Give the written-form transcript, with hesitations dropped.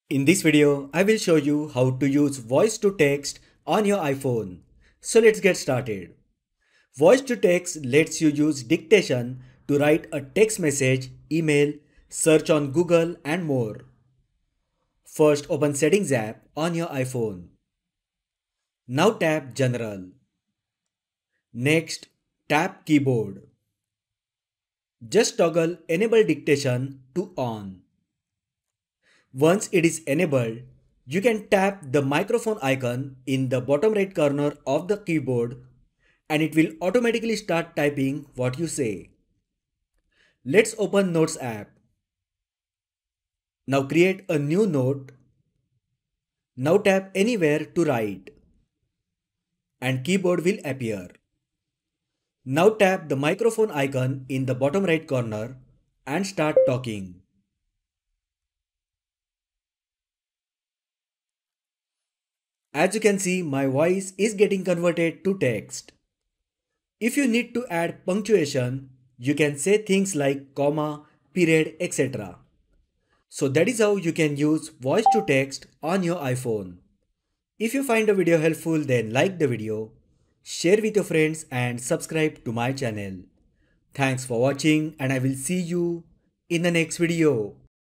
In this video, I will show you how to use voice to text on your iPhone. So let's get started. Voice to text lets you use dictation to write a text message, email, search on Google and more. First open Settings app on your iPhone. Now tap General. Next, tap Keyboard. Just toggle Enable Dictation to On. Once it is enabled, you can tap the microphone icon in the bottom right corner of the keyboard and it will automatically start typing what you say. Let's open Notes app. Now create a new note. Now tap anywhere to write and keyboard will appear. Now tap the microphone icon in the bottom right corner and start talking. As you can see, my voice is getting converted to text. If you need to add punctuation, you can say things like comma, period, etc. So that is how you can use voice to text on your iPhone. If you find the video helpful, then like the video, share with your friends and subscribe to my channel. Thanks for watching and I will see you in the next video.